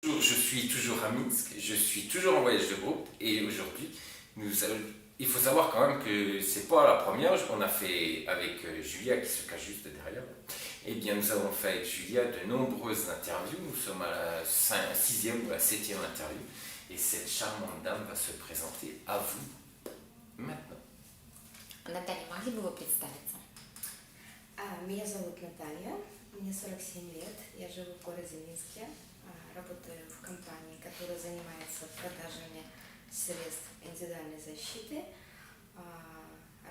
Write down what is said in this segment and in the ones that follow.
Je suis toujours à Minsk, je suis toujours en voyage de groupe et aujourd'hui, il faut savoir quand même que c'est pas la première, on a fait avec Julia qui se cache juste derrière. Eh bien, nous avons fait avec Julia de nombreuses interviews, nous sommes à la sixième ou la septième interview et cette charmante dame va se présenter à vous maintenant. Наталья, могли бы вы представиться? Меня зовут Наталья, мне 47 лет, я живу в городе Минске, работаю в компании, которая занимается продажами средств индивидуальной защиты,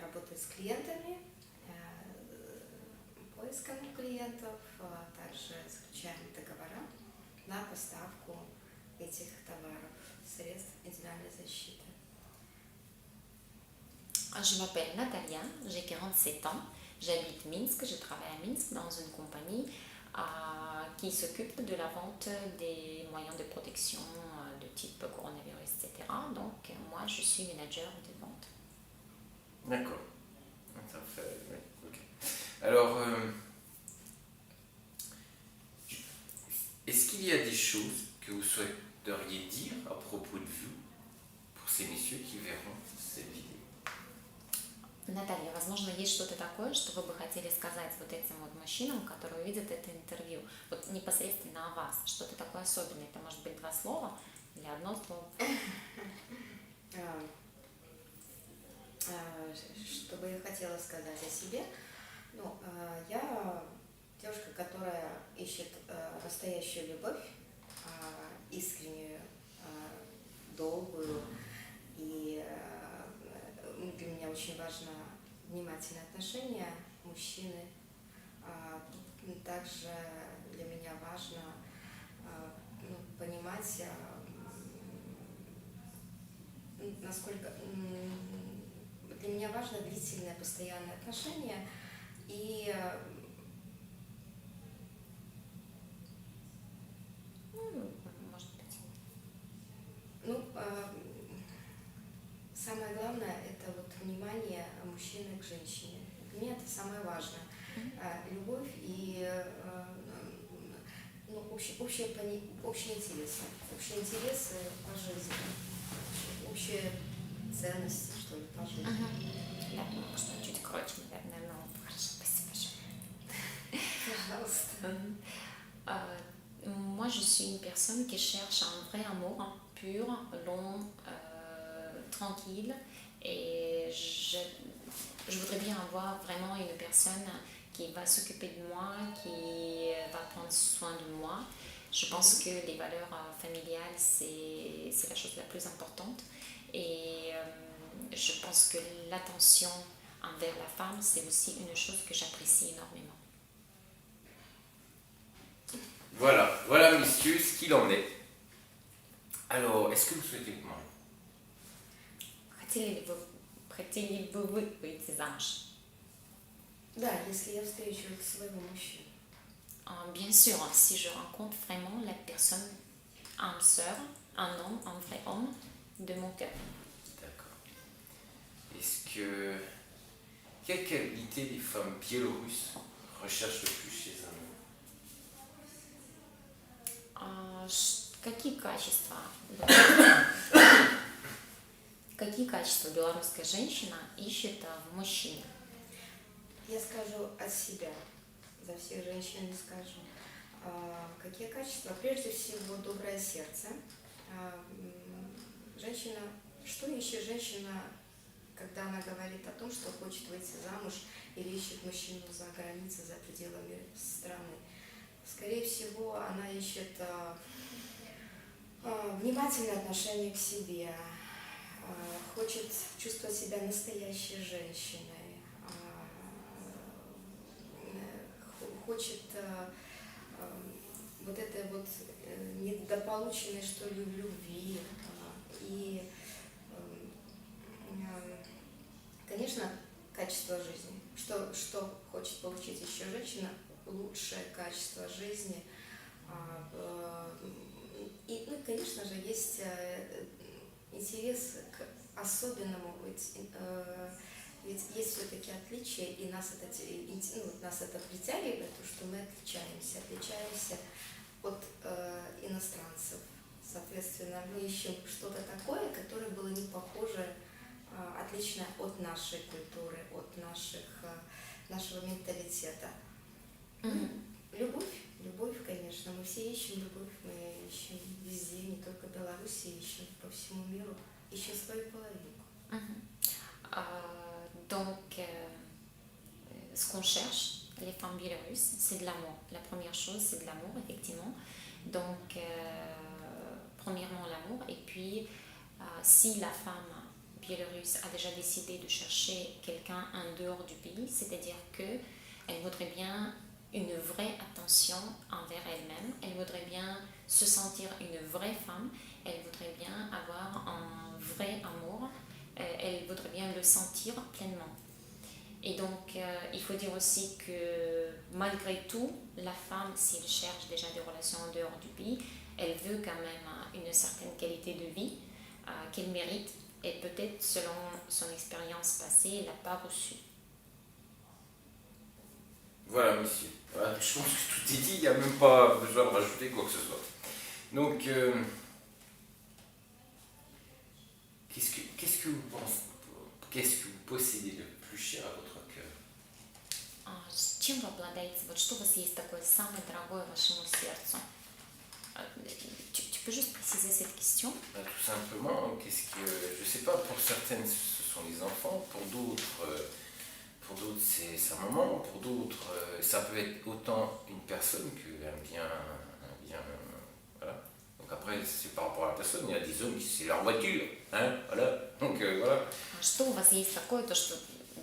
работаю с клиентами, поиском клиентов, также заключаем договора на поставку этих товаров, средств индивидуальной защиты. Je m'appelle Natalia, j'ai 47 ans, j'habite Minsk, je travaille à Minsk dans une compagnie qui s'occupe de la vente des moyens de protection de type coronavirus, etc. Donc moi je suis manager de vente. D'accord. Ça fait, oui, ok. Alors, est-ce qu'il y a des choses que vous souhaiteriez dire à propos de vous pour ces messieurs qui verront cette vidéo? Наталья, возможно, есть что-то такое, что вы бы хотели сказать вот этим вот мужчинам, которые увидят это интервью, вот непосредственно о вас, что-то такое особенное, это может быть 2 слова или 1 слово? Что бы я хотела сказать о себе? Я девушка, которая ищет настоящую любовь, искреннюю, долгую, и для меня очень важно внимательное отношение мужчины. Также для меня важно понимать, насколько для меня важно длительное, постоянное отношение и Может быть. Самое главное это вот внимание мужчины к женщине. Для меня это самое важное. Любовь и общие интересы по жизни, общие ценности, что ли, по жизни. Да, можно чуть короче, наверное, но хорошо, спасибо большое. Moi, je suis une personne qui cherche un vrai amour, pur, long, tranquille, et je voudrais bien avoir vraiment une personne qui va s'occuper de moi, qui va prendre soin de moi. Je pense que les valeurs familiales, c'est la chose la plus importante. Et je pense que l'attention envers la femme, c'est aussi une chose que j'apprécie énormément. Voilà, messieurs, ce qu'il en est. Alors, est-ce que vous souhaitez vous marier? Хотели бы вы выйти замуж? Да, если я встречу своего мужчину. Bien sûr, si je rencontre vraiment la personne, âme sœur, un homme, un vrai homme de mon cœur. D'accord. Quelle qualité les femmes biélorusses recherchent le plus chez un homme? Какие качества белорусская женщина ищет в мужчине? Я скажу от себя, за всех женщин не скажу. Какие качества? Прежде всего, доброе сердце. Женщина, что ищет женщина, когда она говорит о том, что хочет выйти замуж или ищет мужчину за границей, за пределами страны? Скорее всего, она ищет внимательное отношение к себе, хочет чувствовать себя настоящей женщиной, хочет вот этой вот недополученной, что ли, любви. И, конечно, качество жизни. Что хочет получить еще женщина? Лучшее качество жизни. И, конечно же, есть интерес к особенному, ведь есть все-таки отличия, и нас это притягивает, то, что мы отличаемся от иностранцев. Соответственно, мы ищем что-то такое, которое было не похоже, отличное от нашей культуры, от нашего менталитета. Любовь, конечно. Мы все ищем любовь, мы ищем везде, не только в Беларуси, ищем по всему миру, ищем свою половинку. Donc, ce qu'on cherche, les femmes biélorusses, c'est de l'amour. La première chose, c'est de l'amour, effectivement. Donc, premièrement, l'amour. Et puis, si la femme biélorusse a déjà décidé de chercher quelqu'un en dehors du pays, c'est-à-dire qu'elle voudrait bien une vraie attention envers elle-même, elle voudrait bien se sentir une vraie femme, elle voudrait bien avoir un vrai amour, elle voudrait bien le sentir pleinement. Et donc, il faut dire aussi que malgré tout, la femme, si elle cherche déjà des relations en dehors du pays, elle veut quand même une certaine qualité de vie qu'elle mérite et peut-être selon son expérience passée, elle n'a pas reçue. Voilà, monsieur. Voilà, je pense que tout est dit, il n'y a même pas besoin de rajouter quoi que ce soit. Donc, qu'est-ce que vous pensez, qu'est-ce que vous possédez le plus cher à votre cœur? Чем вы обладаете? Вот что у вас есть такое самое дорогое вашему сердцу? Tu peux juste préciser cette question? Tout simplement, qu'est-ce que, je sais pas, pour certaines ce sont les enfants, pour d'autres c'est sa maman, pour d'autres ça peut être autant une personne qu'un bien, voilà. Donc après c'est par rapport à la personne, il y a des hommes qui c'est leur voiture, hein, voilà. Donc voilà. Что у вас есть такое, то что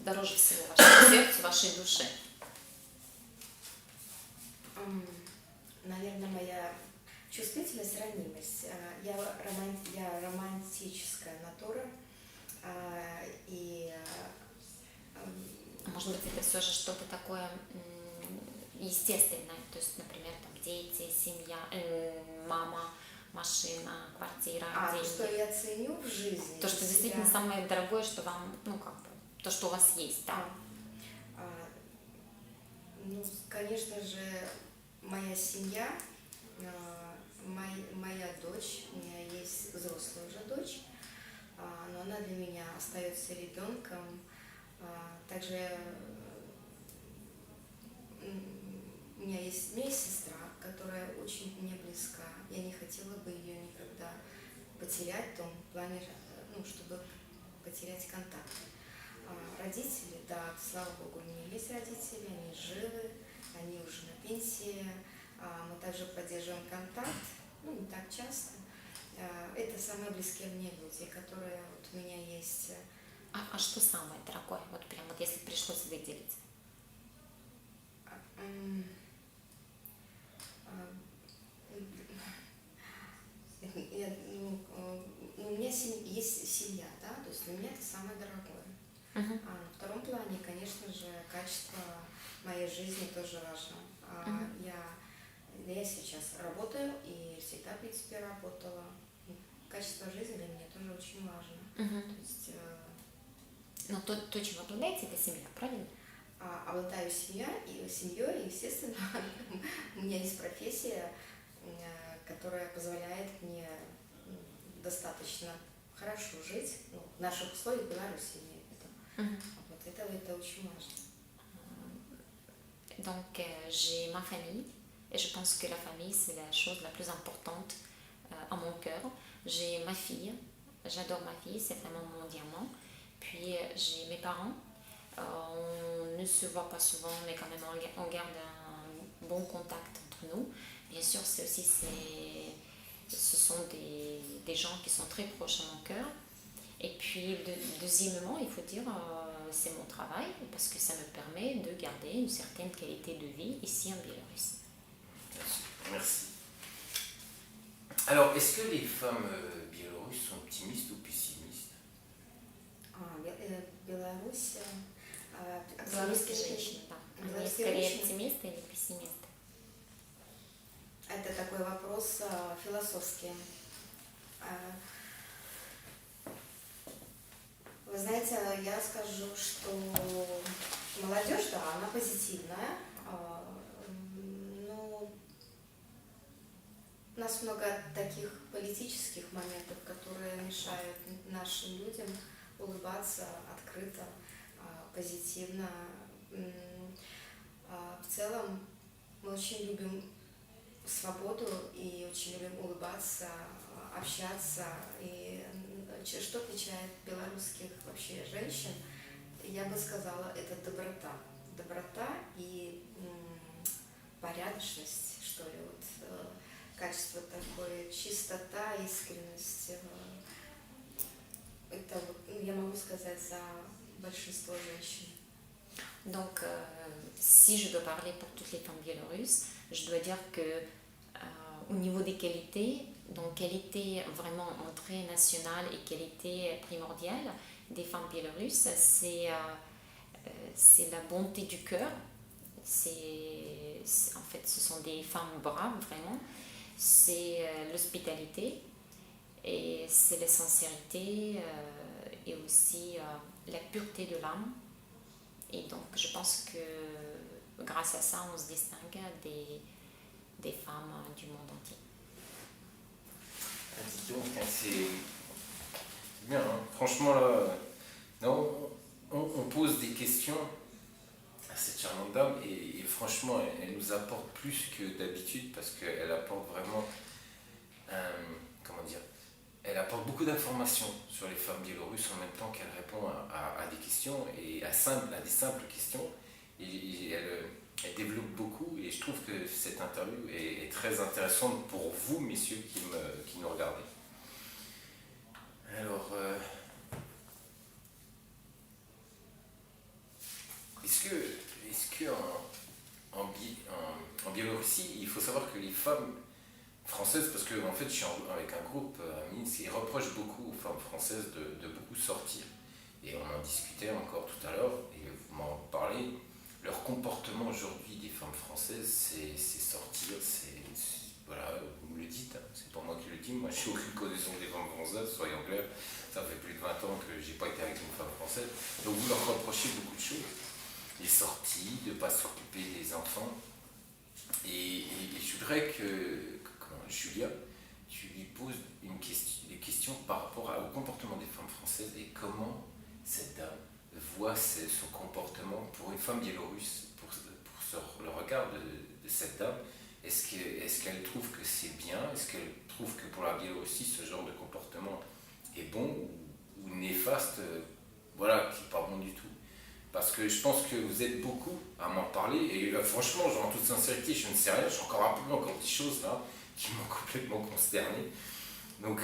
дороже всего вашему сердцу, вашей душе? Наверное, моя чувствительность, ранимость. Я романтическая натура, и может быть, это все же что-то такое естественное, то есть, например, там дети, семья, мама, машина, квартира, деньги. Что я ценю в жизни. То, что действительно самое дорогое, что вам, ну как бы, то, что у вас есть, да. Ну, конечно же, моя семья, моя дочь, у меня есть взрослая уже дочь, но она для меня остается ребенком. Также у меня есть сестра, которая очень мне близка. Я не хотела бы ее никогда потерять в том плане, ну, чтобы потерять контакт. Родители, да, слава богу, у меня есть родители, они живы, они уже на пенсии. Мы также поддерживаем контакт, ну, не так часто. Это самые близкие мне люди, которые вот у меня есть. А что самое дорогое, вот прям вот если пришлось выделить? У меня есть семья, да, то есть для меня это самое дорогое. На втором плане, конечно же, качество моей жизни тоже важно. Я сейчас работаю и всегда, в принципе, работала. Качество жизни для меня тоже очень важно. То есть, но то, чем вы обладаете, это семья, правильно? Обладаю семьей, естественно, у меня есть профессия, которая позволяет мне достаточно хорошо жить, ну, в наших условиях в Беларуси, вот это очень важно. Donc j'ai ma famille et je pense que la famille c'est la chose la plus importante à mon cœur. J'ai ma fille, j'adore ma fille, c'est vraiment mon diamant. Puis j'ai mes parents, on ne se voit pas souvent mais quand même on garde un bon contact entre nous. Bien sûr ce sont des gens qui sont très proches à mon cœur. Et puis deuxièmement, il faut dire c'est mon travail parce que ça me permet de garder une certaine qualité de vie ici en Biélorussie. Merci. Alors, est-ce que les femmes biélorusses sont optimistes ou pessimistes? Белорусские женщины, да. Они скорее оптимисты или пессимисты? Это такой вопрос философский. Вы знаете, я скажу, что молодежь, да, она позитивная, но нас много таких политических моментов, которые мешают нашим людям улыбаться открыто, позитивно. В целом мы очень любим свободу и очень любим улыбаться, общаться. И что отличает белорусских вообще женщин, я бы сказала, это доброта. Доброта и порядочность, что ли, вот качество такое, чистота, искренность. Это, я могу сказать, за большинство женщин. Donc, si je dois parler pour toutes les femmes biélorusses, je dois dire que au niveau des qualités, donc qualité vraiment entrée nationale et qualité primordiale des femmes biélorusses, c'est la bonté du cœur. En fait, ce sont des femmes braves vraiment. C'est l'hospitalité et c'est la sincérité et aussi la pureté de l'âme. Et donc, je pense que grâce à ça, on se distingue des femmes du monde entier. Dis donc, c'est bien, hein. Franchement, là, non, on pose des questions à cette charmante dame et franchement, elle nous apporte plus que d'habitude parce qu'elle apporte vraiment, comment dire, elle apporte beaucoup d'informations sur les femmes biélorusses en même temps qu'elle répond à des questions et à des simples questions. Et elle développe beaucoup et je trouve que cette interview est très intéressante pour vous, messieurs, qui nous regardez. Alors, est-ce que en Biélorussie, il faut savoir que les femmes françaises, parce que en fait je suis avec un groupe à Minsk, ils reprochent beaucoup aux femmes françaises de beaucoup sortir. Et on en discutait encore tout à l'heure, et vous m'en parlez, leur comportement aujourd'hui des femmes françaises, c'est sortir, voilà, vous me le dites, hein, c'est pas moi qui le dis, moi je suis aucune connaissance des femmes françaises, soyons clairs, ça fait plus de 20 ans que j'ai pas été avec une femme française, donc vous leur reprochez beaucoup de choses, les sorties, de ne pas s'occuper des enfants, et je voudrais que Julia, tu lui poses des questions par rapport au comportement des femmes françaises et comment cette dame voit son comportement pour une femme biélorusse, pour le regard de cette dame. Est-ce qu'elle trouve que c'est bien? Est-ce qu'elle trouve que pour la Biélorussie, ce genre de comportement est bon ou néfaste, voilà, qui n'est pas bon du tout? Parce que je pense que vous êtes beaucoup à m'en parler et là, franchement, genre, en toute sincérité, je ne sais rien, je suis encore des choses là qui m'ont complètement consterné. Donc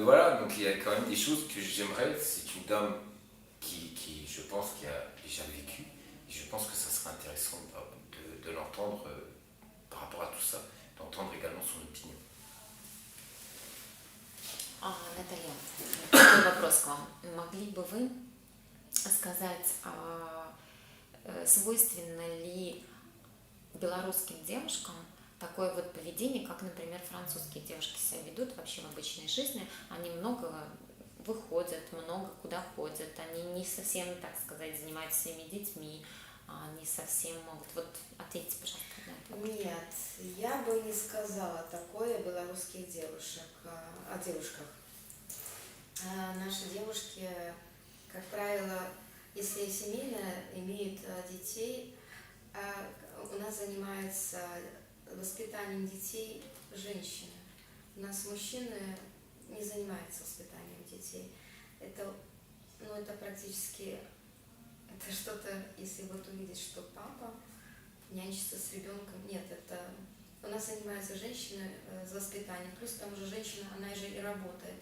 voilà, donc il y a quand même des choses que j'aimerais. C'est une dame qui je pense, qui a déjà vécu. Et je pense que ça serait intéressant de l'entendre par rapport à tout ça, d'entendre également son opinion. Наталья, такой вопрос к вам. Могли бы вы сказать, свойственно ли белорусским девушкам такое вот поведение, как, например, французские девушки себя ведут вообще в обычной жизни? Они много выходят, много куда ходят, они не совсем, так сказать, занимаются своими детьми, не совсем могут. Вот ответьте, пожалуйста, на это. Нет, я бы не сказала такое о белорусских девушках. Наши девушки, как правило, если семейно имеют детей, у нас занимается воспитанием детей женщины. У нас мужчины не занимаются воспитанием детей. Это практически, это что-то, если вот увидеть, что папа нянчится с ребенком, нет, это у нас занимается женщина воспитанием, плюс к тому же женщина, она же и работает,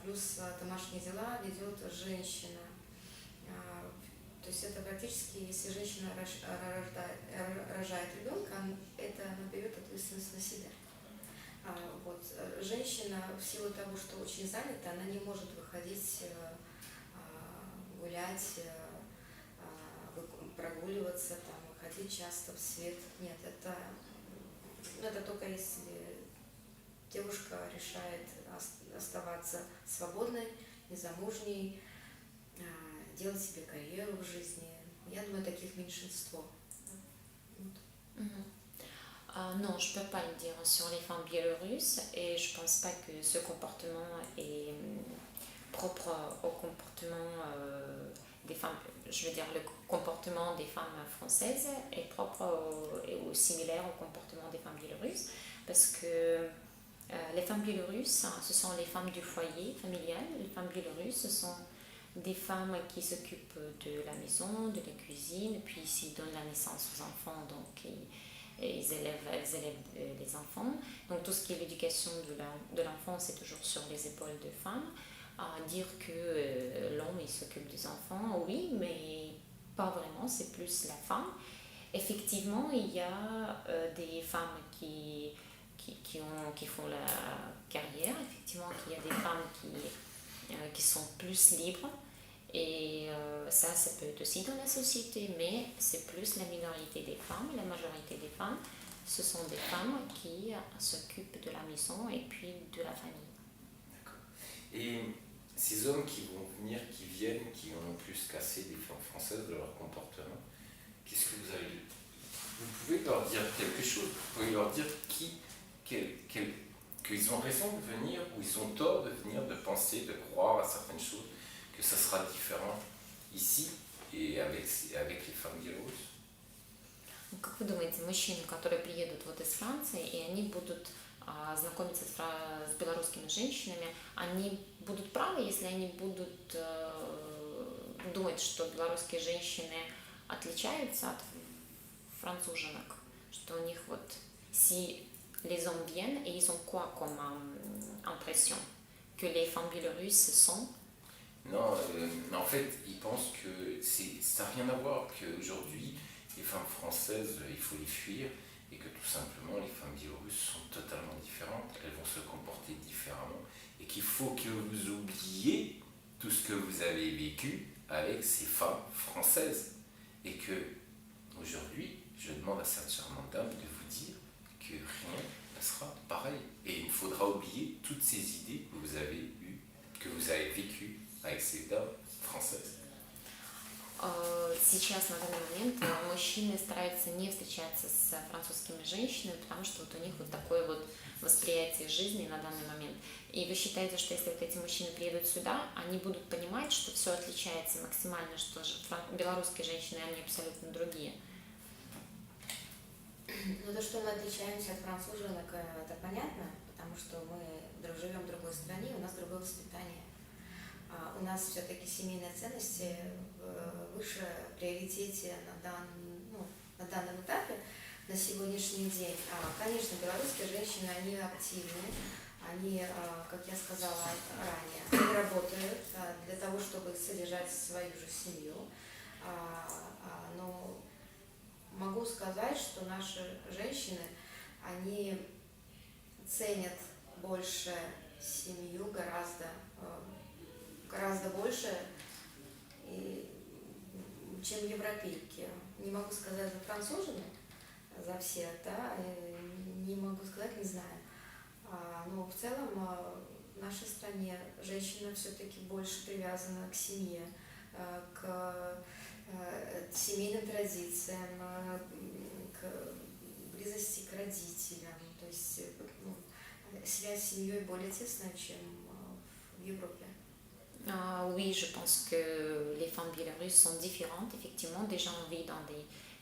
плюс домашние дела ведет женщина. То есть это практически, если женщина рожает ребенка, это она берет ответственность на себя. Женщина в силу того, что очень занята, она не может выходить гулять, прогуливаться, выходить часто в свет. Нет, это только если девушка решает оставаться свободной, незамужней, делать себе карьеру в жизни. Я думаю, таких меньшинство. Non, je ne peux pas le dire sur les femmes biélorusses et je ne pense pas que ce comportement est propre au comportement des femmes. Je veux dire, le comportement des femmes françaises est propre ou similaire au comportement des femmes biélorusses parce que les femmes biélorusses, ce sont les femmes du foyer familial. Les femmes biélorusses, ce sont des femmes qui s'occupent de la maison, de la cuisine, puis s'ils donnent la naissance aux enfants, donc elles élèvent les enfants. Donc tout ce qui est l'éducation de l'enfant, c'est toujours sur les épaules de femmes. Dire que l'homme il s'occupe des enfants, oui, mais pas vraiment, c'est plus la femme. Effectivement, il y a des femmes qui font la carrière, effectivement, qu'il y a des femmes qui sont plus libres. Et ça peut être aussi dans la société, mais c'est plus la minorité des femmes. La majorité des femmes, ce sont des femmes qui s'occupent de la maison et puis de la famille. D'accord. Et ces hommes qui vont venir, qui viennent, qui ont plus cassé des femmes françaises de leur comportement, qu'est-ce que vous avez... Vous pouvez leur dire quelque chose, vous pouvez leur dire qu'ils ont raison de venir ou ils ont tort de venir, de penser, de croire à certaines choses, que ça sera différent ici и avec les femmes белоруссы. Как вы думаете, мужчины, которые приедут вот из Франции, и они будут знакомиться с белорусскими женщинами, они будут правы, если они будут думать, что белорусские женщины отличаются от француженок, что у них вот si les hommes viennent et ils ont quoi comme impression que les femmes biélorusses sont? Non, en fait, ils pensent que ça n'a rien à voir, qu'aujourd'hui, les femmes françaises, il faut les fuir, et que tout simplement, les femmes biélorusses sont totalement différentes, elles vont se comporter différemment, et qu'il faut que vous oubliez tout ce que vous avez vécu avec ces femmes françaises. Et que, aujourd'hui, je demande à cette charmante dame de vous dire que rien ne sera pareil. Et il faudra oublier toutes ces idées que vous avez eues, que vous avez vécues avec ces dames françaises. Сейчас, на данный момент, мужчины стараются не встречаться с французскими женщинами, потому что вот у них вот такое вот восприятие жизни на данный момент. И вы считаете, что если вот эти мужчины приедут сюда, они будут понимать, что все отличается максимально, что белорусские женщины, они абсолютно другие? Ну, то, что мы отличаемся от француженок, это понятно, потому что мы живем в другой стране, у нас другое воспитание. У нас все-таки семейные ценности выше приоритете на данном этапе, на сегодняшний день. Конечно, белорусские женщины, они активны, они, как я сказала ранее, они работают для того, чтобы содержать свою же семью. Но могу сказать, что наши женщины, они ценят больше семью гораздо больше, чем европейки. Не могу сказать за француженок, за всех, да, не могу сказать, не знаю. Но в целом в нашей стране женщина все-таки больше привязана к семье, к семейным традициям, к близости к родителям. То есть связь с семьей более тесная, чем в Европе. Oui, je pense que les femmes biélorusses sont différentes. Effectivement, déjà on vit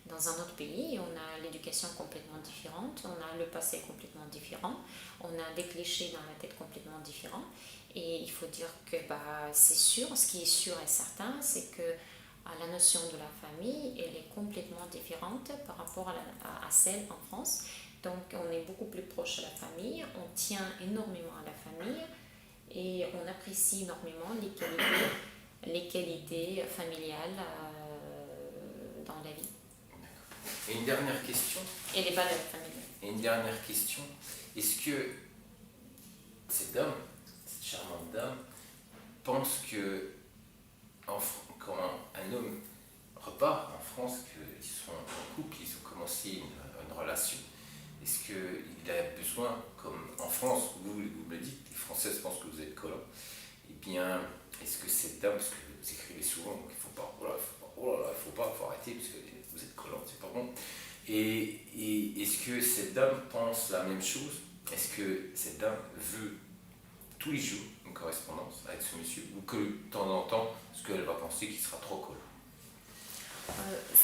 dans un autre pays, on a l'éducation complètement différente, on a le passé complètement différent, on a des clichés dans la tête complètement différents. Et il faut dire que c'est sûr, ce qui est sûr et certain, c'est que la notion de la famille, elle est complètement différente par rapport à celle en France. Donc on est beaucoup plus proche de la famille, on tient énormément à la famille. Et on apprécie énormément les qualités familiales dans la vie. Et une dernière question. Et les valeurs familiales. Et une dernière question. Est-ce que cette dame, cette charmante dame, pense que quand un homme repart en France, qu'ils sont en couple, qu'ils ont commencé une relation, est-ce qu'il a besoin, comme en France, où vous me le dites, les Françaises pensent que vous êtes collant, eh bien, est-ce que cette dame, parce que vous écrivez souvent, qu'il ne faut pas, faut arrêter, parce que vous êtes collant, c'est pas bon. Et est-ce que cette dame pense la même chose? Est-ce que cette dame veut tous les jours une correspondance avec ce monsieur? Ou que de temps en temps, ce qu'elle va penser qu'il sera trop cool?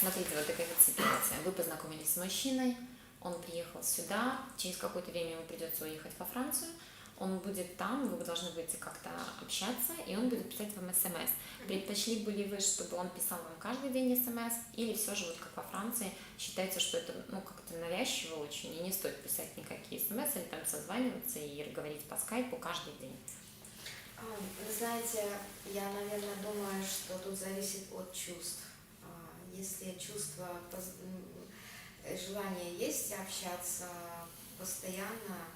Смотрите, вот такая вот ситуация. Вы познакомились с мужчиной, он приехал сюда, через какое-то время ему придется уехать во Францию, он будет там, вы должны будете как-то общаться, и он будет писать вам смс. Предпочли бы ли вы, чтобы он писал вам каждый день смс, или все же, вот как во Франции, считается, что это как-то навязчиво очень, и не стоит писать никакие смс, или там созваниваться и говорить по скайпу каждый день? Вы знаете, я, наверное, думаю, что тут зависит от чувств. Если чувство, желание есть общаться постоянно,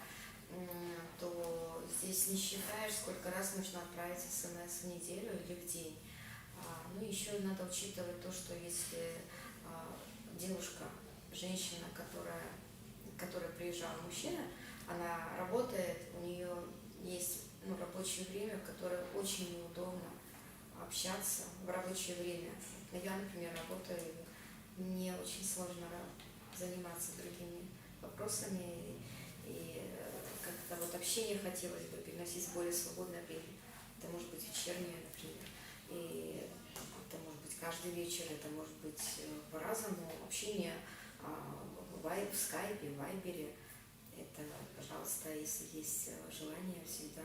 то здесь не считаешь, сколько раз нужно отправить смс в неделю или в день. Ну, еще надо учитывать то, что если девушка, женщина, которая приезжала, мужчина, она работает, у нее есть рабочее время, в которое очень неудобно общаться в рабочее время. Я, например, работаю, мне очень сложно заниматься другими вопросами, и как-то вот общение хотелось бы переносить в более свободное время. Это может быть вечернее, например, и это может быть каждый вечер, это может быть по-разному. Общение в скайпе, в вайбере, это, пожалуйста, если есть желание, всегда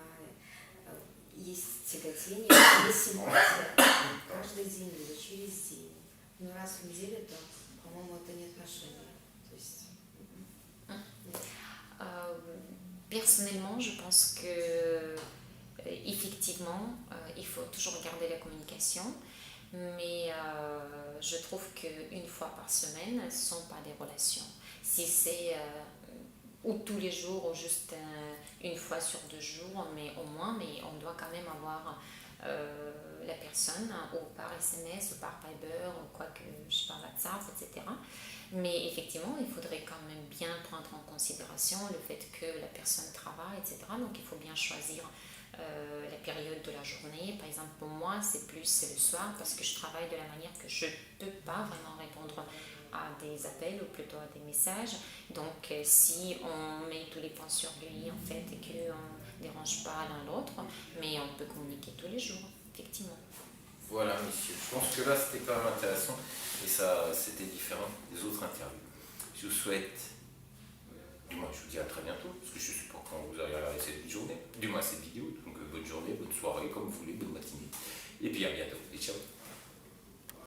есть тяготение, есть симпатия каждый день или через день. Но раз в неделю, то, по-моему, это не отношения. То есть, Personnellement, je pense que effectivement, il faut toujours garder la communication, mais je trouve qu'une fois par semaine, ce ne sont pas des relations. Si c'est ou tous les jours, ou juste une fois sur 2 jours, mais au moins, mais on doit quand même avoir la personne, ou par SMS, ou par Viber, ou quoi que, je sais pas, WhatsApp, etc. Mais effectivement, il faudrait quand même bien prendre en considération le fait que la personne travaille, etc. Donc il faut bien choisir la période de la journée. Par exemple, pour moi, c'est plus le soir, parce que je travaille de la manière que je ne peux pas vraiment répondre à des appels ou plutôt à des messages. Donc si on met tous les points sur lui en fait et qu'on ne dérange pas l'un l'autre, mais on peut communiquer tous les jours, effectivement. Voilà, messieurs. Je pense que là, c'était quand même intéressant et ça, c'était différent des autres interviews. Je vous souhaite, du moins, je vous dis à très bientôt, parce que je ne sais pas quand vous allez regarder cette journée, du moins cette vidéo. Donc, bonne journée, bonne soirée, comme vous voulez, bonne matinée. Et puis à bientôt. Et ciao.